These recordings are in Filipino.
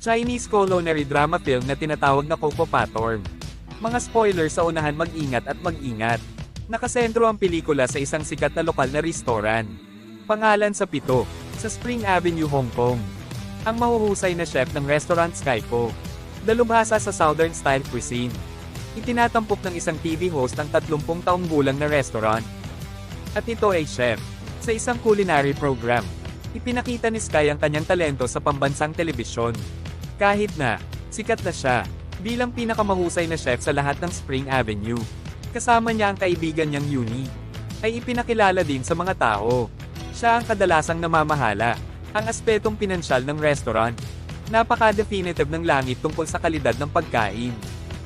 Chinese culinary drama film na tinatawag na Coco Pattern. Mga spoiler sa unahan, mag-ingat at mag-ingat. Nakasentro ang pelikula sa isang sikat na lokal na restoran. Pangalan sa Pito, sa Spring Avenue, Hong Kong. Ang mahuhusay na chef ng restaurant Skypo. Dalubhasa sa Southern style cuisine. Itinatampok ng isang TV host ang 30 taong gulang na restaurant. At ito ay chef. Sa isang culinary program, ipinakita ni Sky ang kanyang talento sa pambansang telebisyon. Kahit na, sikat na siya, bilang pinakamahusay na chef sa lahat ng Spring Avenue. Kasama niya ang kaibigan niyang Yuni, ay ipinakilala din sa mga tao. Siya ang kadalasang namamahala, ang aspetong pinansyal ng restaurant. Napaka-definitive ng langit tungkol sa kalidad ng pagkain.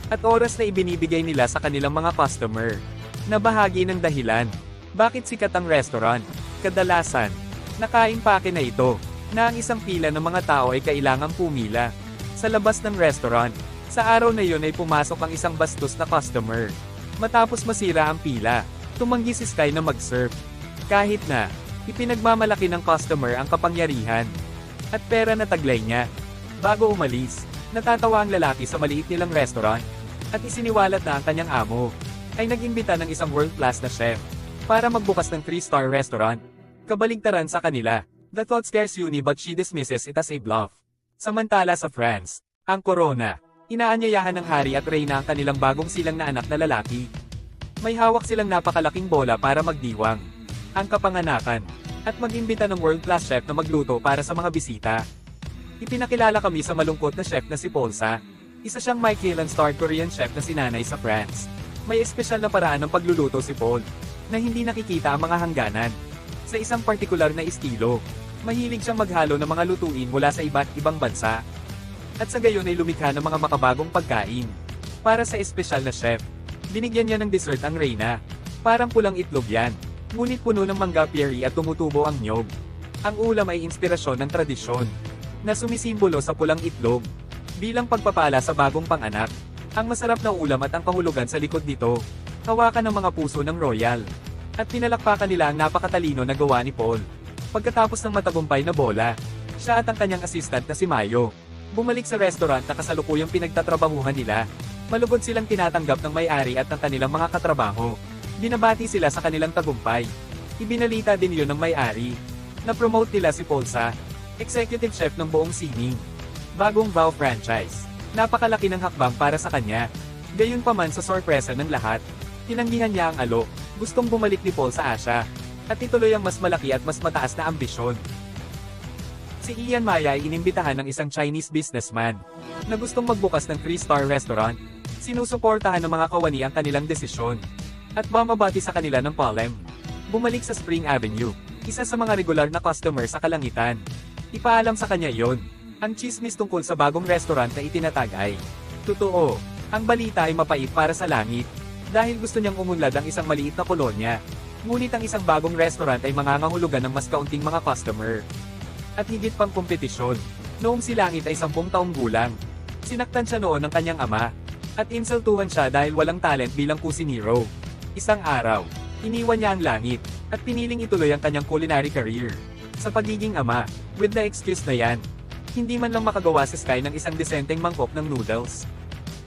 At oras na ibinibigay nila sa kanilang mga customer, na bahagi ng dahilan, bakit sikat ang restaurant. Kadalasan, nakaimpake na ito, na ang isang pila ng mga tao ay kailangang pumila. Sa labas ng restaurant, sa araw na yon ay pumasok ang isang bastos na customer. Matapos masira ang pila, tumanggi si Sky na mag-serve. Kahit na, ipinagmamalaki ng customer ang kapangyarihan at pera na taglay niya. Bago umalis, natatawa ang lalaki sa maliit nilang restaurant at isiniwalat na ang kanyang amo ay nag-imbita ng isang world-class na chef para magbukas ng 3-star restaurant. Kabaligtaran sa kanila, the thought scares Yuni but she dismisses it as a bluff. Samantala sa France, ang Corona, inaanyayahan ng hari at reyna ang kanilang bagong silang na anak na lalaki. May hawak silang napakalaking bola para magdiwang ang kapanganakan at mag-imbita ng world-class chef na magluto para sa mga bisita. Ipinakilala kami sa malungkot na chef na si Polsa, isa siyang Michelin-starred Korean chef na sinanay sa France. May espesyal na paraan ng pagluluto si Paul, na hindi nakikita ang mga hangganan. Sa isang partikular na estilo, mahilig siyang maghalo ng mga lutuin mula sa iba't ibang bansa. At sa gayon ay lumikha ng mga makabagong pagkain. Para sa espesyal na chef, binigyan niya ng dessert ang reyna. Parang pulang itlog yan, ngunit puno ng mangga peri at tumutubo ang niyog. Ang ulam ay inspirasyon ng tradisyon, na sumisimbolo sa pulang itlog, bilang pagpapala sa bagong panganak. Ang masarap na ulam at ang kahulugan sa likod nito, hawakan ng mga puso ng royal. At pinalakpakan nila ang napakatalino na gawa ni Paul. Pagkatapos ng matagumpay na bola, siya at ang kanyang assistant na si Mayo, bumalik sa restaurant na kasalukuyang pinagtatrabahuhan nila. Malugod silang tinatanggap ng may-ari at ng kanilang mga katrabaho. Binabati sila sa kanilang tagumpay. Ibinalita din yun ng may-ari. Na-promote nila si Paul sa executive chef ng buong sining. Bagong Vow franchise. Napakalaki ng hakbang para sa kanya. Gayunpaman sa sorpresa ng lahat, tinanggihan niya ang alok. Gustong bumalik ni Paul sa Asia. At ituloy ang mas malaki at mas mataas na ambisyon. Si Ian Maya ay inimbitahan ng isang Chinese businessman na gustong magbukas ng 3-star restaurant. Sinusuportahan ng mga kawani ang kanilang desisyon at bumabati sa kanila ng palem. Bumalik sa Spring Avenue, isa sa mga regular na customer sa kalangitan. Ipaalam sa kanya yon, ang chismis tungkol sa bagong restaurant na itinatag ay totoo. Ang balita ay mapait para sa langit dahil gusto niyang umunlad ang isang maliit na kolonya. Ngunit ang isang bagong restaurant ay mangangahulugan ng mas kaunting mga customer. At higit pang kompetisyon, noong si Langit ay 10 taong gulang. Sinaktan siya noon ng kanyang ama, at insultuhan siya dahil walang talent bilang kusinero. Isang araw, iniwan niya ang Langit, at piniling ituloy ang kanyang culinary career. Sa pagiging ama, with the excuse na yan, hindi man lang makagawa si Sky ng isang desenteng mangkok ng noodles.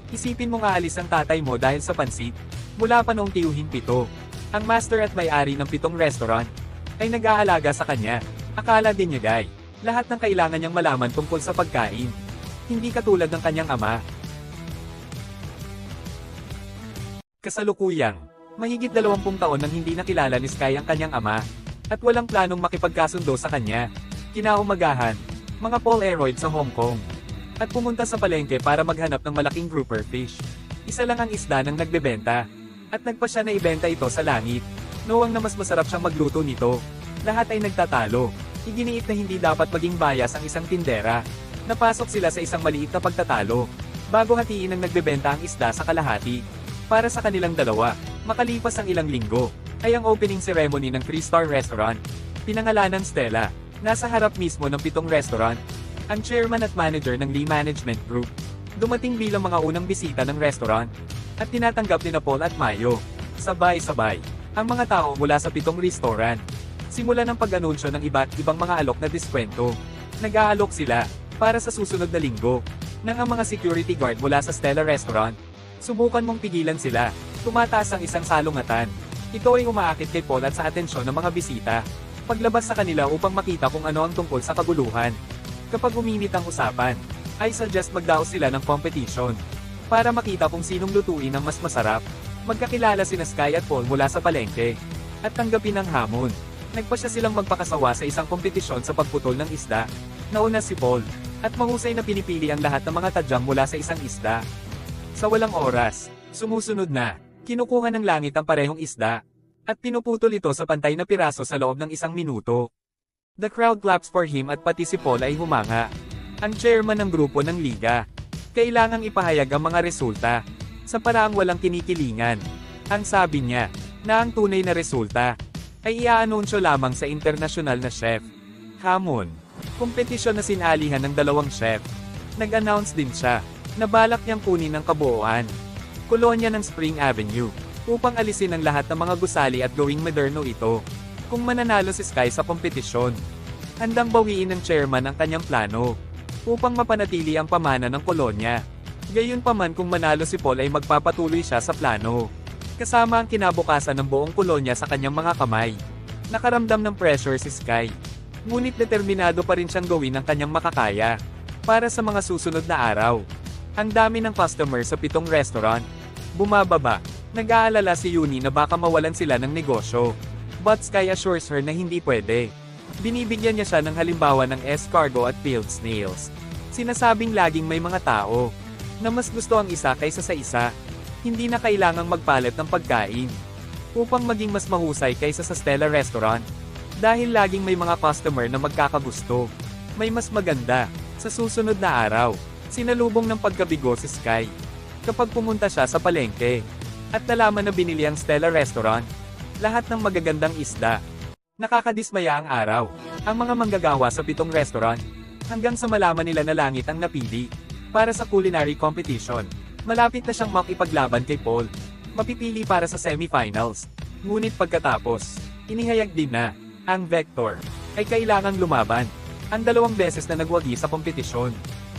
Isipin mong aalis ang tatay mo dahil sa pansit, mula pa noong tiyuhin 7. Ang master at may-ari ng 7 restaurant ay nag-aalaga sa kanya. Akala din niya guy, lahat ng kailangan niyang malaman tungkol sa pagkain. Hindi katulad ng kanyang ama. Kasalukuyang, mahigit 20 taon nang hindi nakilala ni Sky ang kanyang ama, at walang planong makipagkasundo sa kanya. Kinaumagahan, mga Polaroid sa Hong Kong, at pumunta sa palengke para maghanap ng malaking grouper fish. Isa lang ang isda nang nagbebenta. At nagpa siya na ibenta ito sa Langit. Knowing na mas masarap siyang magluto nito. Lahat ay nagtatalo. Iginiit na hindi dapat maging bias ang isang tindera. Napasok sila sa isang maliit na pagtatalo. Bago hatiin ang nagbebenta ang isda sa kalahati. Para sa kanilang dalawa, makalipas ang ilang linggo, ay ang opening ceremony ng 3-star restaurant. Pinangalanan Stella. Nasa harap mismo ng 7 restaurant. Ang chairman at manager ng Lee Management Group. Dumating bilang mga unang bisita ng restaurant. At tinatanggap ni Paul at Mayo. Sabay-sabay, ang mga tao mula sa 7 restaurant. Simula ng pag-anunsyo ng iba't ibang mga alok na diskwento. Nag-aalok sila, para sa susunod na linggo. Nang ang mga security guard mula sa Stella Restaurant, subukan mong pigilan sila. Tumataas ang isang salungatan. Ito ay umaakit kay Paul at sa atensyon ng mga bisita. Paglabas sa kanila upang makita kung ano ang tungkol sa kaguluhan. Kapag uminit ang usapan, I suggest magdaos sila ng competition. Para makita kung sinong lutuin ang mas masarap. Magkakilala sina Sky at Paul mula sa palengke. At tanggapin ang hamon. Nagpasya silang magpakasawa sa isang kompetisyon sa pagputol ng isda. Nauna si Paul. At mahusay na pinipili ang lahat ng mga tadyang mula sa isang isda. Sa walang oras, sumusunod na, kinukuha ng langit ang parehong isda. At pinuputol ito sa pantay na piraso sa loob ng 1 minuto. The crowd claps for him at pati si Paul ay humanga. Ang chairman ng grupo ng liga. Kailangang ipahayag ang mga resulta. Sa paraang walang kinikilingan. Ang sabi niya, na ang tunay na resulta, ay iaanunsyo lamang sa internasyonal na chef. Hamon. Kompetisyon na sinalihan ng 2 chef. Nag-announce din siya, na balak niyang kunin ang kabuuan. Kolonya ng Spring Avenue, upang alisin ang lahat ng mga gusali at gawing moderno ito. Kung mananalo si Sky sa kompetisyon, handang bawiin ng chairman ang kanyang plano, upang mapanatili ang pamana ng kolonya. Gayunpaman kung manalo si Paul ay magpapatuloy siya sa plano. Kasama ang kinabukasan ng buong kolonya sa kanyang mga kamay. Nakaramdam ng pressure si Sky. Ngunit determinado pa rin siyang gawin ang kanyang makakaya. Para sa mga susunod na araw. Ang dami ng customer sa 7 restaurant. Bumababa. Nag-aalala si Yuni na baka mawalan sila ng negosyo. But Sky assures her na hindi pwede. Binibigyan niya siya ng halimbawa ng escargot at peeled snails. Sinasabing laging may mga tao na mas gusto ang isa kaysa sa isa. Hindi na kailangang magpalit ng pagkain upang maging mas mahusay kaysa sa Stella Restaurant. Dahil laging may mga customer na magkakagusto. May mas maganda. Sa susunod na araw, sinalubong ng pagkabigo si Sky. Kapag pumunta siya sa palengke, at nalaman na binili ang Stella Restaurant, lahat ng magagandang isda. Nakakadismaya ang araw. Ang mga manggagawa sa 7 restaurant, hanggang sa malaman nila na langit ang napili, para sa culinary competition. Malapit na siyang makipaglaban kay Paul. Mapipili para sa semifinals. Ngunit pagkatapos, inihayag din na, ang Vector, ay kailangang lumaban. Ang 2 beses na nagwagi sa kompetisyon.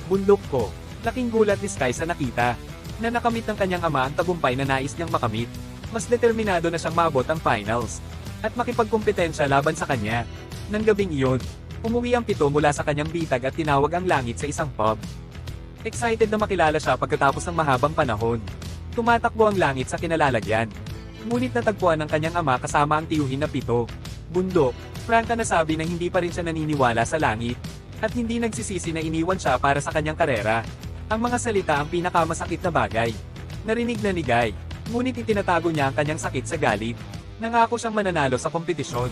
Bundok ko, laking gulat ni Sky sa nakita, na nakamit ng kanyang ama ang tagumpay na nais niyang makamit. Mas determinado na siyang maabot ang finals, at makipagkompetensya laban sa kanya. Nang gabing iyon, umuwi ang 7 mula sa kanyang bitag at tinawag ang langit sa isang pub. Excited na makilala siya pagkatapos ng mahabang panahon. Tumatakbo ang langit sa kinalalagyan. Ngunit natagpuan ng kanyang ama kasama ang tiyuhin na 7. Bundok, Franca nasabi na hindi pa rin siya naniniwala sa langit, at hindi nagsisisi na iniwan siya para sa kanyang karera. Ang mga salita ang pinakamasakit na bagay. Narinig na ni Guy, ngunit itinatago niya ang kanyang sakit sa galit. Nangako siyang mananalo sa kompetisyon.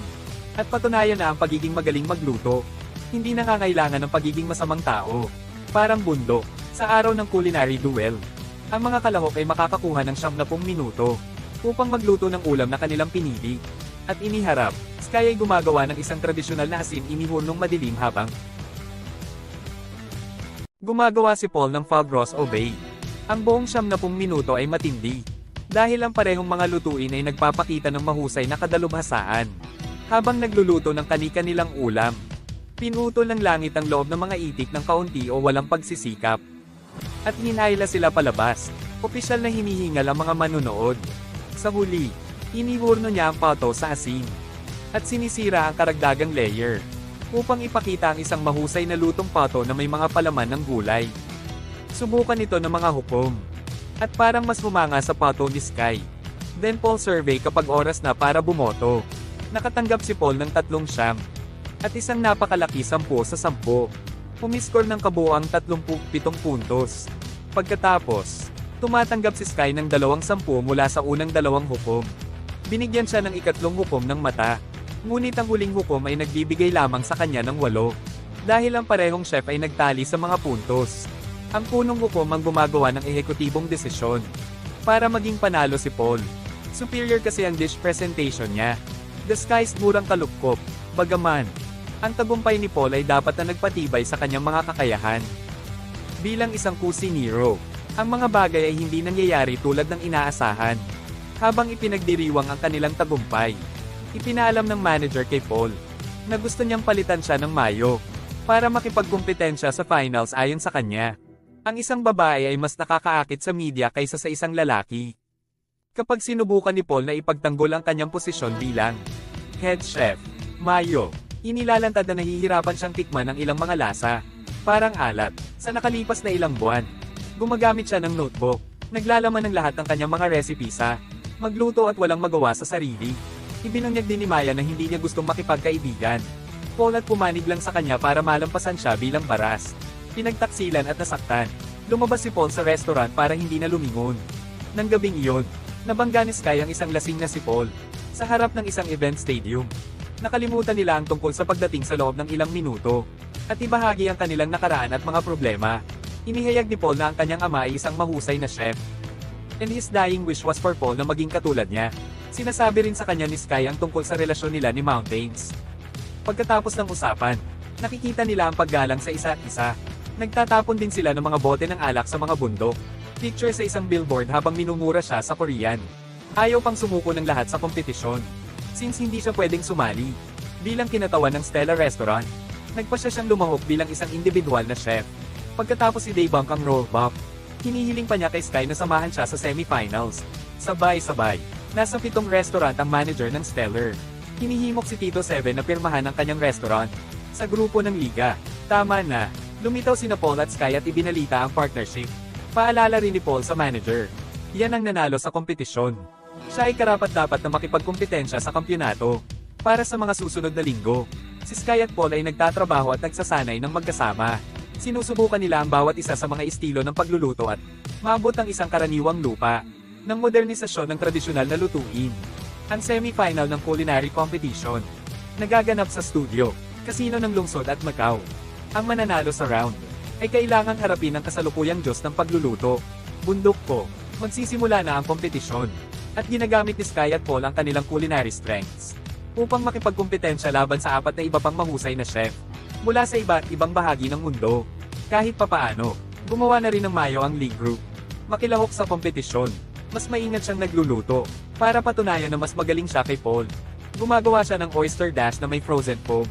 At patunayan na ang pagiging magaling magluto. Hindi nangangailangan ng pagiging masamang tao. Parang bundok, sa araw ng culinary duel. Ang mga kalahok ay makakakuha ng 70 minuto upang magluto ng ulam na kanilang pinili. At iniharap, Sky ay gumagawa ng isang tradisyonal na asin inihurnong madilim habang gumagawa si Paul ng Fog Roast Obey. Ang buong 70 minuto ay matindi. Dahil ang parehong mga lutuin ay nagpapakita ng mahusay na kadalubhasaan. Habang nagluluto ng kani-kanilang ulam, pinutol ng langit ang loob ng mga itik ng kaunti o walang pagsisikap. At hinayla sila palabas. Opisyal na hinihingal ang mga manunood. Sa huli, inihurno niya ang pato sa asin. At sinisira ang karagdagang layer. Upang ipakita ang isang mahusay na lutong pato na may mga palaman ng gulay. Subukan ito ng mga hukom. At parang mas humanga sa pato ni Sky. Then Paul survey kapag oras na para bumoto. Nakatanggap si Paul ng 3 siyam. At isang napakalaki 10 sa 10. Pumiskor ng kabuoang 37 puntos. Pagkatapos, tumatanggap si Sky ng 2 10 mula sa unang 2 hukom. Binigyan siya ng 3 hukom ng mata. Ngunit ang huling hukom ay nagbibigay lamang sa kanya ng 8. Dahil ang parehong chef ay nagtali sa mga puntos. Ang punong hukom ang gumagawa ng ehekutibong desisyon. Para maging panalo si Paul. Superior kasi ang dish presentation niya. The Sky's murang kalupkop. Bagaman, ang tagumpay ni Paul ay dapat na nagpatibay sa kanyang mga kakayahan. Bilang isang kusinero, ang mga bagay ay hindi nangyayari tulad ng inaasahan. Habang ipinagdiriwang ang kanilang tagumpay, ipinaalam ng manager kay Paul na gusto niyang palitan siya ng mayo. para makipagkumpetensya sa finals ayon sa kanya. Ang isang babae ay mas nakakaakit sa media kaysa sa isang lalaki. Kapag sinubukan ni Paul na ipagtanggol ang kanyang posisyon bilang head chef, Mayo, inilalantad na nahihirapan siyang tikman ng ilang mga lasa, parang alat, sa nakalipas na ilang buwan. Gumagamit siya ng notebook, naglalaman ng lahat ng kanyang mga recipe sa magluto at walang magawa sa sarili. Ibinunyag din ni Maya na hindi niya gustong makipagkaibigan. Paul at pumanig lang sa kanya para malampasan siya bilang baras. Pinagtaksilan at nasaktan. Lumabas si Paul sa restaurant para hindi na lumingon. Nang gabing iyon, nabangga ni Sky ang isang lasing na si Paul sa harap ng isang event stadium. Nakalimutan nila ang tungkol sa pagdating sa loob ng ilang minuto at ibahagi ang kanilang nakaraan at mga problema. Inihayag ni Paul na ang kanyang ama ay isang mahusay na chef. And his dying wish was for Paul na maging katulad niya. Sinasabi rin sa kanya ni Sky ang tungkol sa relasyon nila ni Mountains. Pagkatapos ng usapan, nakikita nila ang paggalang sa isa't isa. Nagtatapon din sila ng mga bote ng alak sa mga bundok. Picture sa isang billboard habang minumura siya sa Korean. Ayaw pang sumuko ng lahat sa kompetisyon. Since hindi siya pwedeng sumali. Bilang kinatawan ng Stella Restaurant, nagpa siyang lumahok bilang isang individual na chef. Pagkatapos i-debunk ang rollback, hinihiling pa niya kay Sky na samahan siya sa semifinals. Sabay-sabay, nasa 7 restaurant ang manager ng Stellar. Hinihimok si Tito Seven na pirmahan ang kanyang restaurant sa grupo ng liga. Tama na. Lumitaw sina Paul at Sky at ibinalita ang partnership. Paalala rin ni Paul sa manager. Yan ang nanalo sa kompetisyon. Siya ay karapat-dapat na makipagkumpetensya sa kampyonato. Para sa mga susunod na linggo, si Sky at Paul ay nagtatrabaho at nagsasanay ng magkasama. Sinusubukan nila ang bawat isa sa mga estilo ng pagluluto at maabot ang isang karaniwang lupa ng modernisasyon ng tradisyonal na lutuin. Ang semi-final ng culinary competition nagaganap sa studio, kasino ng lungsod at Macau. Ang mananalo sa round ay kailangang harapin ang kasalukuyang Diyos ng pagluluto. Bundok ko, magsisimula na ang kompetisyon, at ginagamit ni Sky at Paul ang kanilang culinary strengths upang makipagkumpetensya laban sa 4 na iba pang mahusay na chef mula sa iba't ibang bahagi ng mundo. Kahit papaano, gumawa na rin ng Mayo ang league group. Makilahok sa kompetisyon, mas maingat siyang nagluluto para patunayan na mas magaling siya kay Paul. Gumagawa siya ng oyster dash na may frozen foam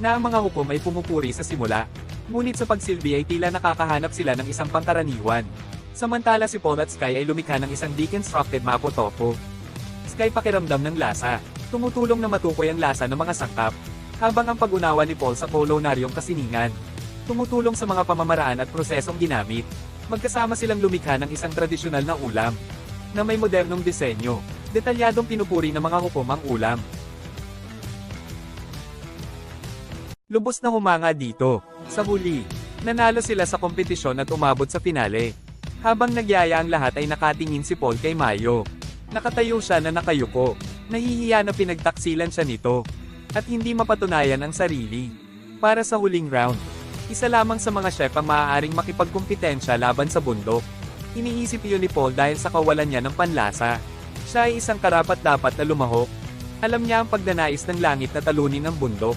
na ang mga hukom ay pumupuri sa simula, ngunit sa pagsilbi ay tila nakakahanap sila ng isang pangkaraniwan. Samantala si Paul at Sky ay lumikha ng isang deconstructed mapo tofu. Sky pakiramdam ng lasa, tumutulong na matukoy ang lasa ng mga sangkap, habang ang pag-unawa ni Paul sa kolonaryong kasiningan tumutulong sa mga pamamaraan at prosesong ginamit. Magkasama silang lumikha ng isang tradisyonal na ulam na may modernong disenyo. Detalyadong pinupuri ng mga hukom ang ulam. Lubos na humanga dito. Sa huli, nanalo sila sa kompetisyon at umabot sa finale. Habang nagyaya ang lahat ay nakatingin si Paul kay Mayo. Nakatayo siya na nakayuko. Nahihiya na pinagtaksilan siya nito. At hindi mapatunayan ang sarili. Para sa huling round, isa lamang sa mga chef ang maaaring makipagkumpetensya laban sa bundok. Iniisip iyon ni Paul dahil sa kawalan niya ng panlasa. Siya ay isang karapat-dapat na lumahok. Alam niya ang pagdanais ng langit na talunin ng bundok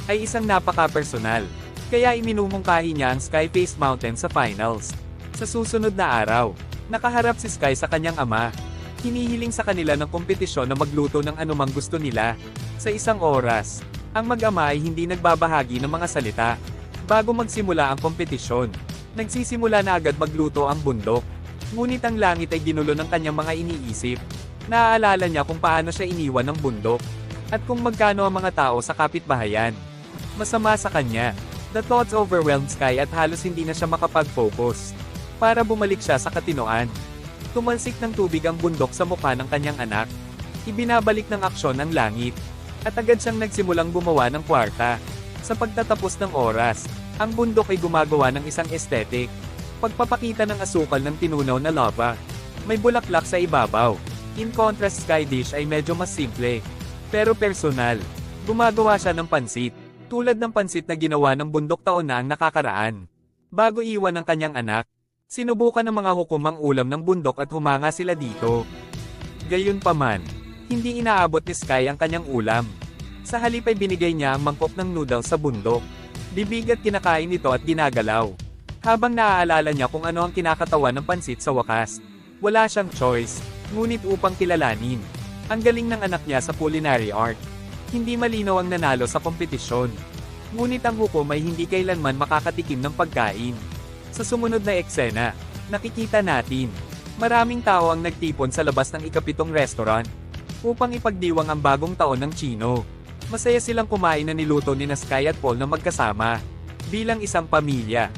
ay isang napaka-personal. Kaya iminumungkahi niya ang Sky-Faced Mountain sa finals. Sa susunod na araw, nakaharap si Sky sa kanyang ama. Hinihiling sa kanila ng kompetisyon na magluto ng anumang gusto nila. Sa isang oras, ang mag-ama ay hindi nagbabahagi ng mga salita. Bago magsimula ang kompetisyon, nagsisimula na agad magluto ang bundok. Ngunit ang langit ay ginulo ng kanyang mga iniisip. Naaalala niya kung paano siya iniwan ng bundok, at kung magkano ang mga tao sa kapitbahayan. Masama sa kanya. The thoughts overwhelmed Sky at halos hindi na siya makapag-focus. Para bumalik siya sa katinoan. Tumalsik ng tubig ang bundok sa mukha ng kanyang anak. Ibinabalik ng aksyon ang langit. At agad siyang nagsimulang gumawa ng kwarta. Sa pagtatapos ng oras, ang bundok ay gumagawa ng isang aesthetic. Pagpapakita ng asukal ng tinunaw na lava. May bulaklak sa ibabaw. In contrast, Sky dish ay medyo mas simple. Pero personal. Gumagawa siya ng pansit. Tulad ng pansit na ginawa ng bundok taon na ang nakakaraan. Bago iwan ng kanyang anak, sinubukan ng mga hukom ang ulam ng bundok at humanga sila dito. Gayunpaman, hindi inaabot ni Sky ang kanyang ulam. Sa halip ay binigay niya ang mangkok ng noodles sa bundok. Bibig at kinakain ito at ginagalaw. Habang naaalala niya kung ano ang kinakatawan ng pansit sa wakas. Wala siyang choice, ngunit upang kilalanin ang galing ng anak niya sa culinary art. Hindi malinaw ang nanalo sa kompetisyon. Ngunit ang hukom ay hindi kailanman makakatikim ng pagkain. Sa sumunod na eksena, nakikita natin, maraming tao ang nagtipon sa labas ng ikapitong restaurant upang ipagdiwang ang bagong taon ng Chino. Masaya silang kumain na niluto ni Sky at Paul na magkasama bilang isang pamilya.